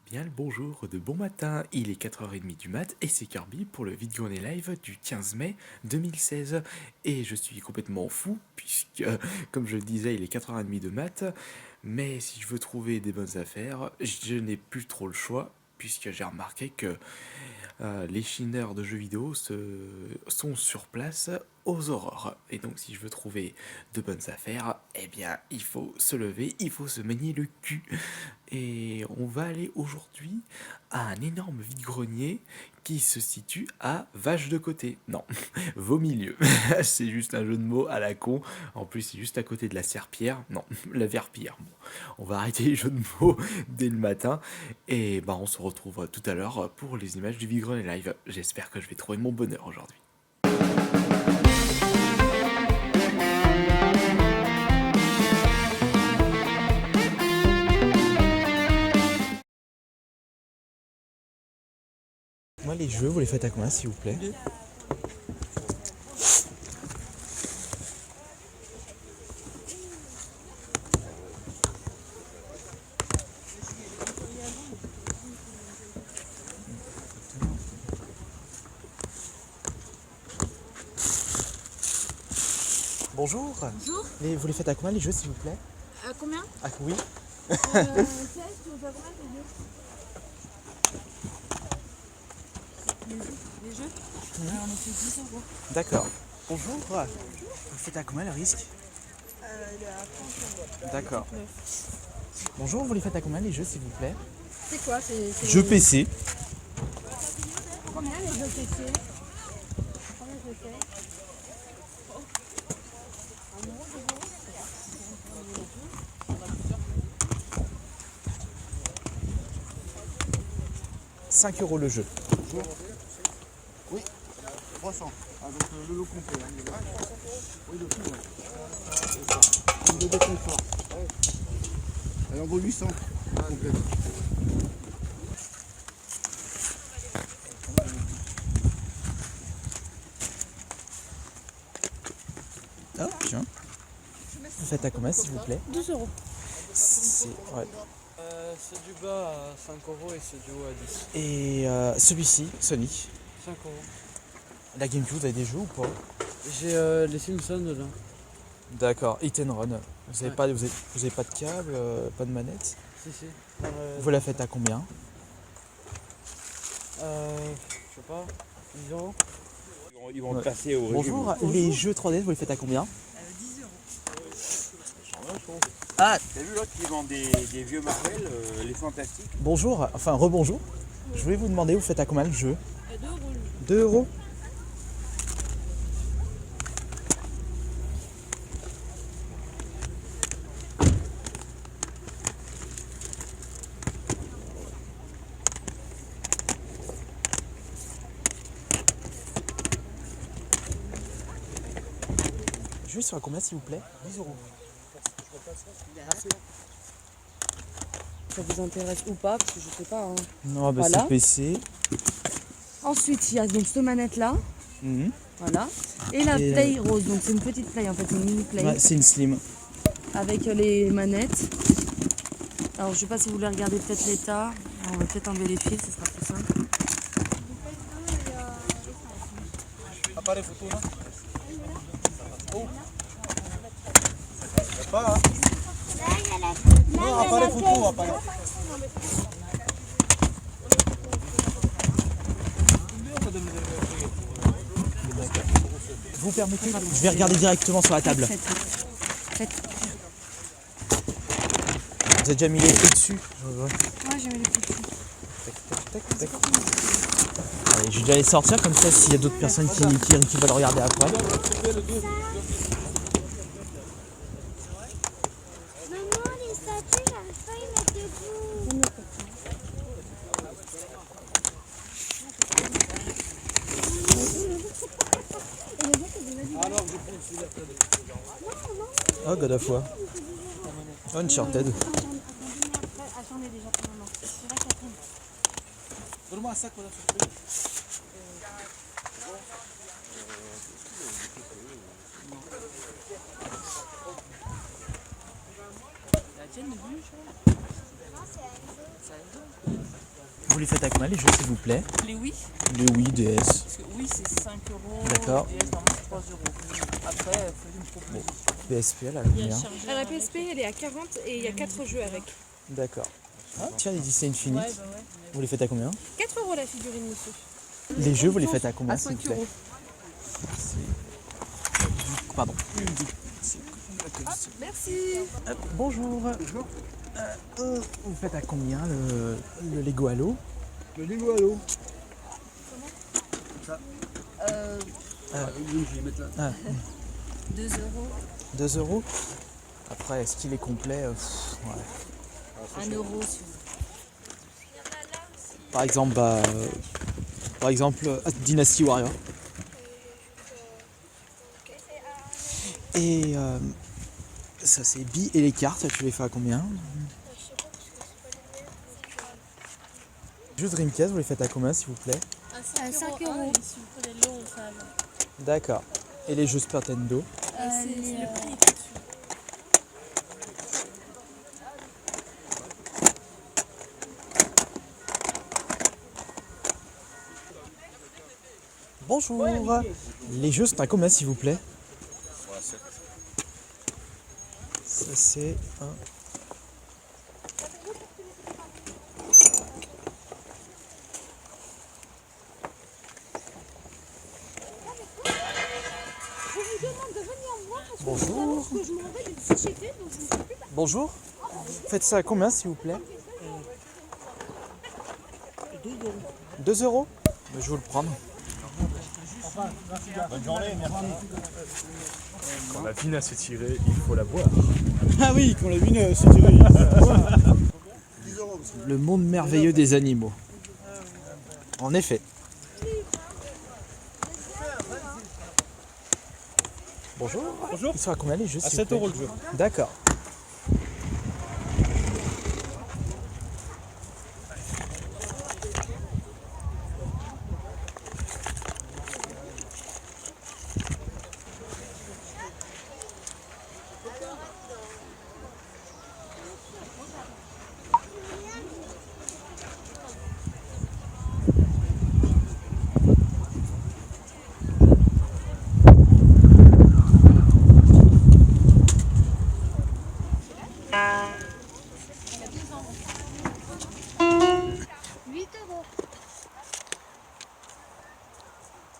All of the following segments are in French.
Bien le bonjour de bon matin, il est 4h30 du mat et c'est Kirby pour le vide-grenier live du 15 mai 2016. Et je suis complètement fou puisque, comme je le disais, il est 4h30 de mat. Mais si je veux trouver des bonnes affaires, je n'ai plus trop le choix puisque j'ai remarqué que les chineurs de jeux vidéo sont sur place aux aurores. Et donc si je veux trouver de bonnes affaires, eh bien il faut se lever, il faut se manier le cul. Et on va aller aujourd'hui à un énorme vide-grenier qui se situe à Vache de Côté. Non, Vaumilieu. C'est juste un jeu de mots à la con. En plus, c'est juste à côté de la serpillière. Non, la verpillière. Bon, on va arrêter les jeux de mots dès le matin. Et bah, on se retrouve tout à l'heure pour les images du vide-grenier live. J'espère que je vais trouver mon bonheur aujourd'hui. Moi, les jeux, vous les faites à combien, s'il vous plaît? Bonjour. Bonjour. Vous les faites à combien, les jeux, s'il vous plaît? Combien Ah oui. 16, tu veux faire combien les jeux on est fait 10 euros. D'accord. Bonjour. Vous faites à combien le risque? Il est à 30 euros. D'accord. Bonjour, vous les faites à combien les jeux, s'il vous plaît? C'est quoi Jeux PC. Combien les jeux PC? Combien je fais 5 euros le jeu. Oui, 300. Ah, donc le lot complet. Hein, oui, le tout. Ouais. Une de confort. Ouais. Elle en vaut 800. Complète. Ah, tiens. Vous faites à combien, s'il vous plaît? 12 euros. Ouais. C'est du bas à 5 euros et c'est du haut à 10. Et celui-ci, Sonic. 5 euros. La GameCube, vous avez des jeux ou pas? J'ai les Simpsons dedans. D'accord. Hit and Run. Vous avez, Ouais. pas, vous avez pas de câble, pas de manette? Si, si. Vous la faites à combien? Je sais pas, 10 euros. Ils vont te passer au Bonjour. Les jeux 3D, vous les faites à combien? 10 euros. Ah, T'as vu l'autre qui vend des vieux Marvel, les fantastiques? bonjour. Enfin, rebonjour. Je voulais vous demander, vous faites à combien le jeu? 2 euros. 2 euros. Je vais sur à combien, s'il vous plaît? 10 euros. Ça vous intéresse ou pas? Parce que je sais pas. Hein. Non, bah Voilà. c'est PC. Ensuite, il y a donc cette manette là. Mhm. Voilà. Et la Et, Play Rose. Donc c'est une petite Play en fait, une mini Play. Ouais, c'est une Slim. Avec les manettes. Alors je sais pas si vous voulez regarder peut-être l'état. On va peut-être enlever les fils, ce sera plus simple. Appareil photo là. Oh. Pas, hein. Non, appareil photo, appareil. Vous permettez? Je vais regarder directement sur la table. Faites. Vous avez déjà mis les prix dessus? Ouais, j'ai mis les petits. Allez, je vais déjà les sortir comme ça s'il y a d'autres personnes qui veulent regarder après. Maman, les statues, j'arrive pas à y mettre debout. Oh, God of War. Uncharted. J'en ai déjà pour le moment. C'est vrai qu'après. Donne-moi un sac, voilà. La tienne, le but, Non, c'est Enzo. Vous les faites à combien les jeux s'il vous plaît? Les oui, Les Wii, DS. parce que oui c'est 5 euros, D'accord. DS normalement c'est 3 euros. Après, faites une proposition. PSP, elle a combien? La PSP, elle est à 40 et il y a 4 jeux avec. D'accord. Tiens, les Disney Infinite, Ouais, bah ouais. vous les faites à combien? 4 euros la figurine, monsieur. Les jeux, vous les faites à combien À s'il vous 5 plaît? euros. Pardon. Merci. Bonjour. Vous faites à combien le Lego Halo? Le Lego Halo. Je vais mettre là. 2 euros. 2 euros. Après, est-ce qu'il est complet? Ouais. 1 euro. Par exemple, Dynasty Warrior. Et ça c'est billes et les cartes, tu les fais à combien? Jeux Dreamcast, vous les faites à combien s'il vous plaît? À 5 euros. D'accord. Et les jeux Super Nintendo? Bonjour. Les jeux sont à combien s'il vous plaît? Ça c'est un... Bonjour. Bonjour. Faites ça à combien s'il vous plaît? 2 euros. Je vais vous le prendre. Bonne journée, merci. Quand la vigne a se tiré, il faut la boire. Ah oui, quand la vigne s'est tirée. 10 euros. Le monde merveilleux des animaux. En effet. Bonjour. Bonjour. Ils sont à combien les jeux À s'il vous 7 plaît? euros le jeu. D'accord.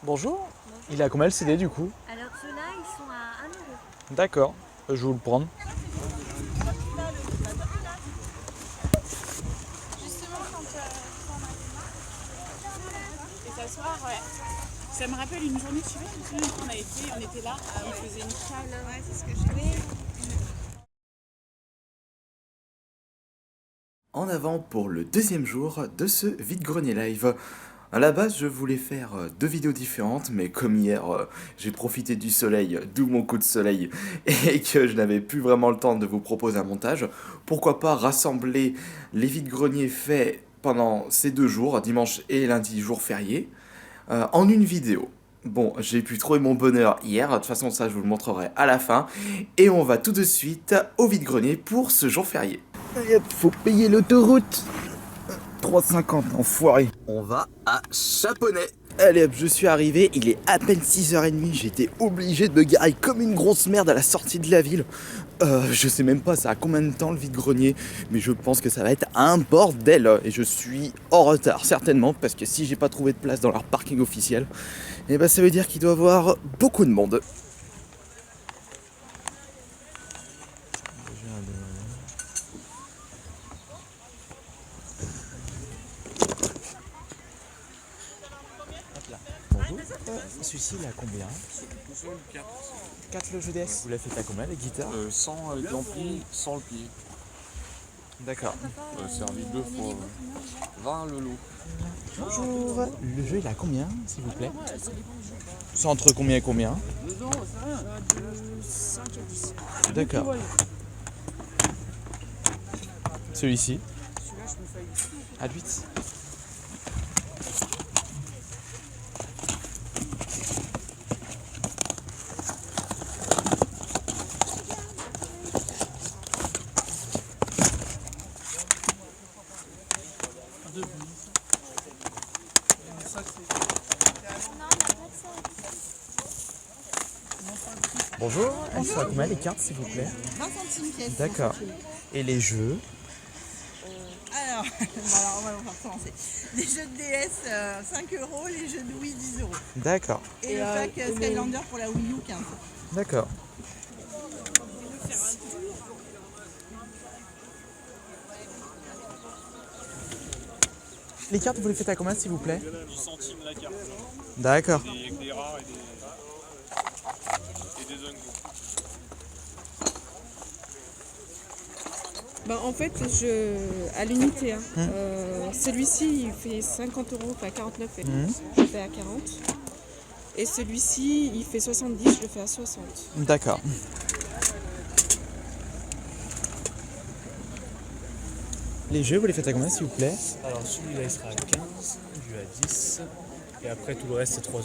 Bonjour. Il est à combien le CD du coup? Alors ceux-là, ils sont à 1 euro. D'accord. Je vais vous le prendre. Justement, quand on avait et s'asseoir, ouais. Ça me rappelle une journée, je sais pas, je me souviens quand on était là, il faisait une chaleur. Ouais, c'est ce que je voulais. En avant pour le deuxième jour de ce vide-grenier live. À la base, je voulais faire 2 vidéos différentes, mais comme hier, j'ai profité du soleil, d'où mon coup de soleil, et que je n'avais plus vraiment le temps de vous proposer un montage, pourquoi pas rassembler les vide-greniers faits pendant ces 2 jours, dimanche et lundi, jour férié, en une vidéo. Bon, j'ai pu trouver mon bonheur hier, de toute façon ça je vous le montrerai à la fin, et on va tout de suite au vide-grenier pour ce jour férié. Et hop, faut payer l'autoroute. 3,50, enfoiré. On va à Chaponnet. Allez hop, je suis arrivé, il est à peine 6h30, j'étais obligé de me garer comme une grosse merde à la sortie de la ville. Je sais même pas ça a combien de temps le vide-grenier, mais je pense que ça va être un bordel. Et je suis en retard, certainement, parce que si j'ai pas trouvé de place dans leur parking officiel, et bah ça veut dire qu'il doit y avoir beaucoup de monde. Bonjour. Celui-ci il est à combien? 4 le jeu DS. Vous l'avez fait à combien les guitares? Sans avec l'ampli, sans le pied. D'accord. Servi 2 fois 20 le lot. Bonjour. Le jeu il est à combien s'il vous plaît? C'est entre combien et combien? 5 à 10. D'accord. Celui-ci? Celui-là, je me fais À 8. Bonjour, elles sont à combien les cartes s'il vous plaît? 20 centimes pièce. D'accord. Et les jeux? Alors, on va commencer. Les jeux de DS, 5 €, les jeux de Wii, 10 €. D'accord. Et le pack Skylander pour la Wii U, 15 €. D'accord. Les cartes, vous les faites à combien s'il vous plaît? 10 centimes la carte. D'accord. Avec des rares et des Ungo. Bah, en fait, à l'unité, hein. Celui-ci il fait 50 €, enfin 49 €, je le fais à 40. Et celui-ci il fait 70, je le fais à 60. D'accord. Les jeux, vous les faites à combien s'il vous plaît? Alors celui-là il sera à 15, lui à 10, et après tout le reste c'est 3 €.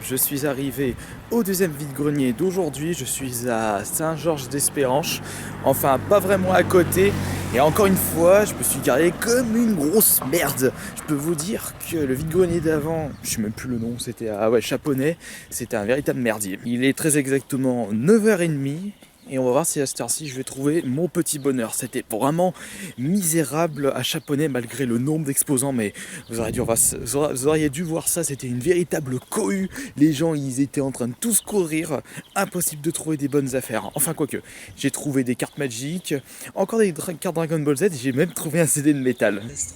Je suis arrivé au deuxième vide-grenier d'aujourd'hui, je suis à Saint-Georges-d'Espéranche, enfin pas vraiment à côté, et encore une fois je me suis garé comme une grosse merde. Je peux vous dire que le vide-grenier d'avant, je sais même plus le nom, c'était à Chaponnet, c'était un véritable merdier. Il est très exactement 9h30. Et on va voir si à cette heure-ci je vais trouver mon petit bonheur. C'était vraiment misérable à Chaponnet malgré le nombre d'exposants. Mais vous auriez dû voir ça, c'était une véritable cohue. Les gens ils étaient en train de tous courir. Impossible de trouver des bonnes affaires. Enfin quoique, j'ai trouvé des cartes magiques, encore des cartes Dragon Ball Z et j'ai même trouvé un CD de métal. PS3,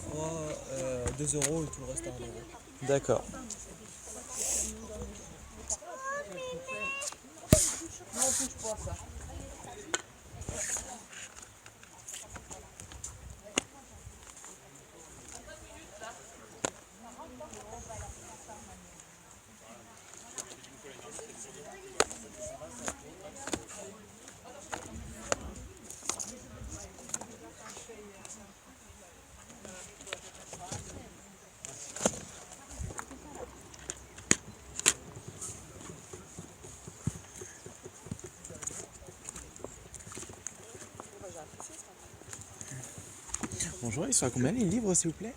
2 € et tout le reste à 1 €. D'accord. Bonjour, ils sont à combien les livres s'il vous plaît?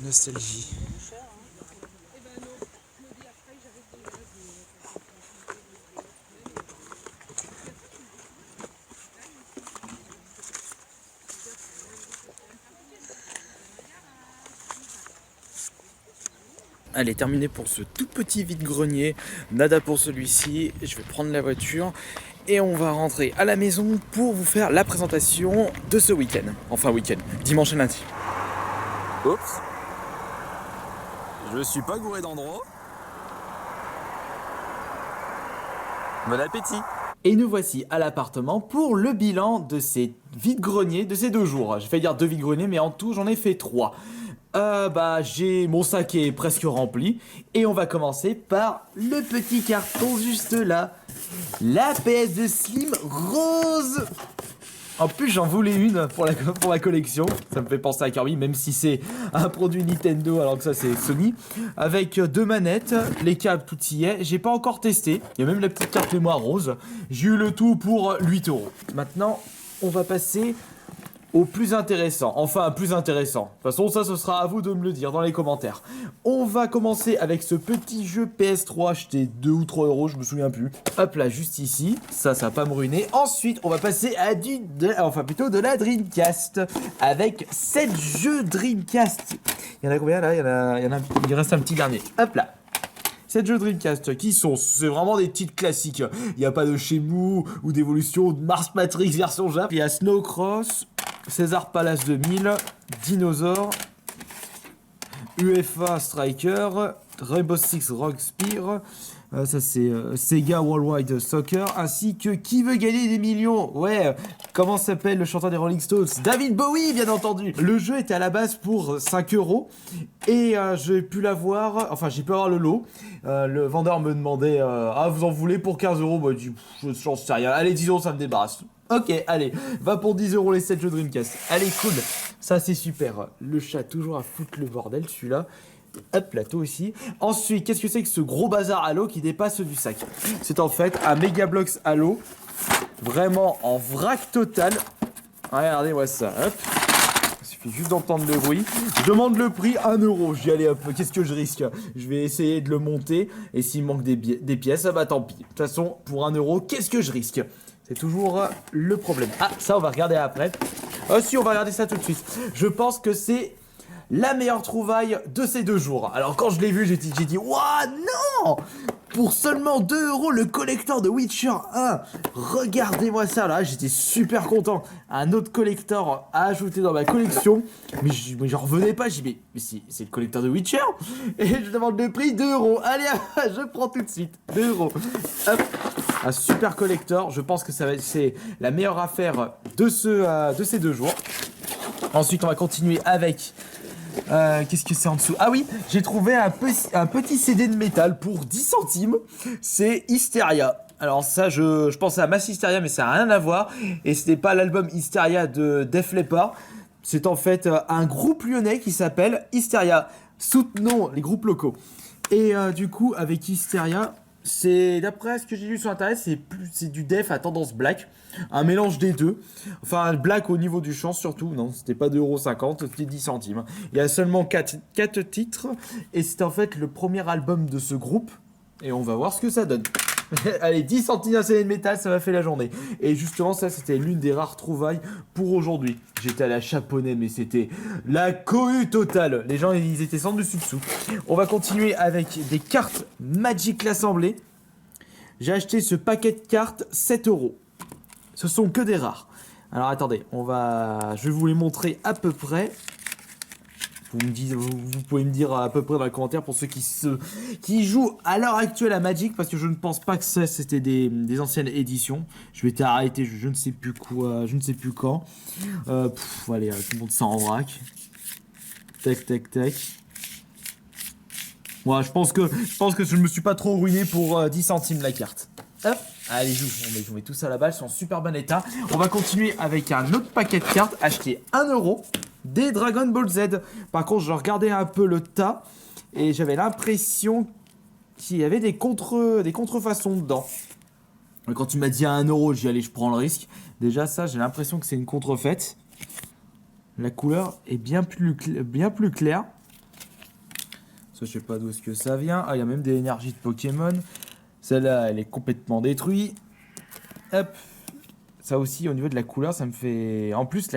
Nostalgie. Allez, terminé pour ce tout petit vide-grenier. Nada pour celui-ci. Je vais prendre la voiture et on va rentrer à la maison pour vous faire la présentation de ce week-end. Enfin week-end, dimanche et lundi. Oups. Je suis pas gouré d'endroit. Bon appétit. Et nous voici à l'appartement pour le bilan de ces vide-greniers de ces 2 jours. J'ai failli dire 2 vide-greniers, mais en tout j'en ai fait 3. J'ai mon sac est presque rempli et on va commencer par le petit carton juste là, la PS2 Slim rose. En plus j'en voulais une pour la collection, ça me fait penser à Kirby même si c'est un produit Nintendo alors que ça c'est Sony, avec 2 manettes, les câbles tout y est, j'ai pas encore testé, il y a même la petite carte mémoire rose, j'ai eu le tout pour 8 €. Maintenant on va passer au plus intéressant, enfin plus intéressant. De toute façon ça ce sera à vous de me le dire dans les commentaires. On va commencer avec ce petit jeu PS3 acheté 2 ou 3 €, je me souviens plus. Hop là, juste ici, ça va pas me ruiner. Ensuite on va passer à de la Dreamcast, avec 7 jeux Dreamcast. Il y en a combien là? Il reste un petit dernier. Hop là. 7 jeux Dreamcast c'est vraiment des titres classiques. Il n'y a pas de Shenmue ou d'évolution de Mars Matrix version Jap. Il y a Snowcross, César Palace 2000, Dinosaur, UEFA Striker, Rainbow Six Rock Spear, ça c'est Sega Worldwide Soccer, ainsi que Qui veut gagner des millions? Ouais, comment s'appelle le chanteur des Rolling Stones? David Bowie, bien entendu. Le jeu était à la base pour 5 € et j'ai pu l'avoir, enfin j'ai pu avoir le lot. Le vendeur me demandait vous en voulez pour 15 €? Bah j'en sais rien, allez 10 € ça me débarrasse. Ok, allez, va pour 10 € les 7 jeux Dreamcast. Allez, cool, ça c'est super. Le chat toujours à foutre le bordel, celui-là. Hop, là, toi aussi. Ensuite, qu'est-ce que c'est que ce gros bazar Halo qui dépasse du sac? C'est en fait un Megablox Halo, vraiment en vrac total. Regardez-moi ça, hop. Il suffit juste d'entendre le bruit. Je demande le prix, 1 euro. Je dis allez hop, qu'est-ce que je risque? Je vais essayer de le monter. Et s'il manque des pièces, bah tant pis. De toute façon, pour 1 euro, qu'est-ce que je risque? C'est toujours le problème. Ah, ça on va regarder après. Oh si, on va regarder ça tout de suite. Je pense que c'est la meilleure trouvaille de ces 2 jours. Alors quand je l'ai vu, j'ai dit waouh non! Pour seulement 2 euros le collector de Witcher 1. Regardez-moi ça là, j'étais super content. Un autre collector à ajouter dans ma collection. Mais j'en revenais pas, j'ai dit mais c'est le collector de Witcher. Et je demande le prix 2 euros. Allez, je prends tout de suite. 2 euros. Hop. Un super collector. Je pense que c'est la meilleure affaire de ces 2 jours. Ensuite on va continuer avec... qu'est-ce que c'est en dessous? Ah oui, j'ai trouvé un petit CD de métal pour 10 centimes. C'est Hysteria. Alors ça, je pensais à Mass Hysteria, mais ça n'a rien à voir. Et ce n'est pas l'album Hysteria de Def Leppard. C'est en fait un groupe lyonnais qui s'appelle Hysteria. Soutenons les groupes locaux. Et du coup, avec Hysteria, c'est d'après ce que j'ai lu sur internet, c'est du Def à tendance black. Un mélange des deux. Enfin, black au niveau du chant surtout. Non, c'était pas 2,50 €, c'était 10 centimes. Il y a seulement 4 titres. Et c'est en fait le premier album de ce groupe. Et on va voir ce que ça donne. Allez, 10 centimes d'un CD de métal, ça m'a fait la journée. Et justement, ça, c'était l'une des rares trouvailles pour aujourd'hui. J'étais à la Chaponnet, mais c'était la cohue totale. Les gens, ils étaient sans dessus-dessous. On va continuer avec des cartes Magic l'Assemblée. J'ai acheté ce paquet de cartes, 7 €. Ce sont que des rares. Alors attendez, je vais vous les montrer à peu près. Vous pouvez me dire à peu près dans les commentaires pour ceux qui jouent à l'heure actuelle à Magic, parce que je ne pense pas que ça c'était des anciennes éditions. Je vais t'arrêter, je ne sais plus quoi, je ne sais plus quand. Allez, tout le monde s'en vrac. Tac tac tac. Moi, je pense que je ne me suis pas trop ruiné pour 10 centimes la carte. Hop. Allez, on met tout ça à la balle, c'est en super bon état. On va continuer avec un autre paquet de cartes acheté 1 €. Des Dragon Ball Z. Par contre, je regardais un peu le tas et j'avais l'impression qu'il y avait des contrefaçons dedans. Et quand tu m'as dit à 1 €, j'ai dit allez, je prends le risque. Déjà ça, j'ai l'impression que c'est une contrefaite. La couleur est bien plus claire. Ça, je sais pas d'où est-ce que ça vient. Ah, il y a même des énergies de Pokémon. Celle-là, elle est complètement détruite. Hop. Ça aussi, au niveau de la couleur, ça me fait... En plus,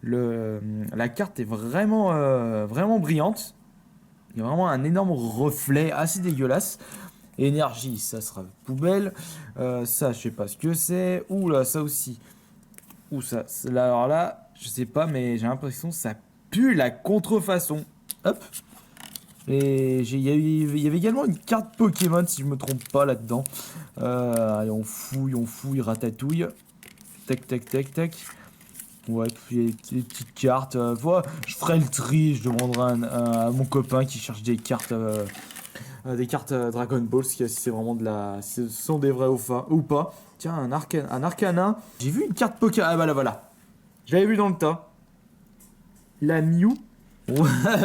la carte est vraiment, vraiment brillante. Il y a vraiment un énorme reflet assez dégueulasse. Énergie, ça sera poubelle. Ça, je sais pas ce que c'est. Ouh là, ça aussi. Ouh, ça. Alors là, je sais pas, mais j'ai l'impression que ça pue la contrefaçon. Hop. Et il y avait également une carte Pokémon, si je me trompe pas, là-dedans. Allez, on fouille, ratatouille. Tac, tac, tac, tac. Ouais, puis des petites cartes. Voilà, je ferai le tri, je demanderai à mon copain qui cherche des cartes Dragon Ball, si c'est vraiment ce sont des vrais ou pas. Tiens, un Arcanin. J'ai vu une carte Pokémon. Ah bah là, voilà. Je l'avais vu dans le tas. La Mew. Ouais,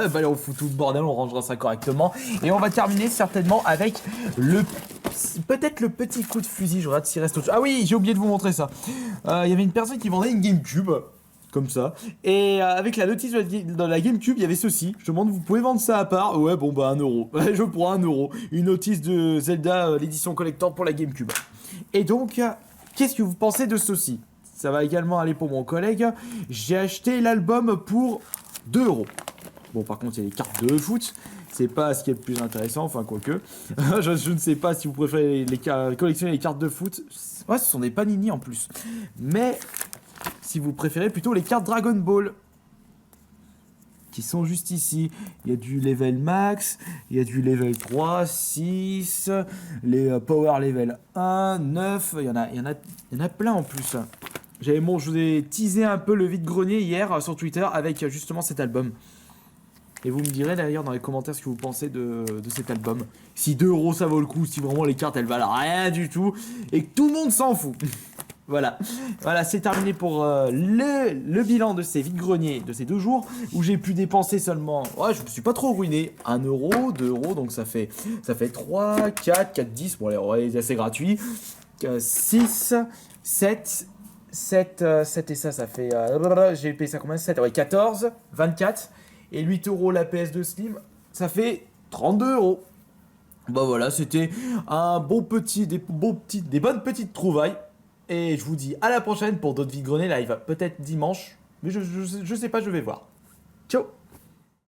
bah allez, on fout tout le bordel, on rangera ça correctement. Et on va terminer certainement avec peut-être le petit coup de fusil. Je regarde s'il reste autre chose. Ah oui, j'ai oublié de vous montrer ça. Il y avait une personne qui vendait une GameCube, comme ça. Et avec la notice dans la GameCube, il y avait ceci. Je demande, vous pouvez vendre ça à part? Ouais, bon bah 1 €. Je prends 1 €. Une notice de Zelda, l'édition collector pour la GameCube. Et donc, qu'est-ce que vous pensez de ceci? Ça va également aller pour mon collègue. J'ai acheté l'album pour 2 €. Bon, par contre, il y a les cartes de foot. C'est pas ce qui est le plus intéressant, enfin, quoique. je ne sais pas si vous préférez collectionner les cartes de foot. Ouais, ce sont des Panini en plus. Mais si vous préférez plutôt les cartes Dragon Ball, qui sont juste ici. Il y a du level max, il y a du level 3, 6, les power level 1, 9. Il y en a plein en plus. Je vous ai teasé un peu le vide-grenier hier sur Twitter avec justement cet album. Et vous me direz d'ailleurs dans les commentaires ce que vous pensez de cet album. Si 2 € ça vaut le coup, si vraiment les cartes elles valent rien du tout et que tout le monde s'en fout. Voilà, c'est terminé pour le bilan de ces vide-greniers de ces 2 jours où j'ai pu dépenser seulement, ouais, je me suis pas trop ruiné, 1 €, 2 €, donc ça fait 3, 4, 10, bon allez, ouais, c'est assez gratuit, 6, 7, 7 et ça fait... j'ai payé ça combien? 7, ouais, 14, 24. Et 8 euros la PS2 Slim, ça fait 32 euros. Bah voilà, c'était un bon petit, des bonnes petites trouvailles. Et je vous dis à la prochaine pour d'autres vide-greniers live. Peut-être dimanche, mais je sais pas, je vais voir. Ciao.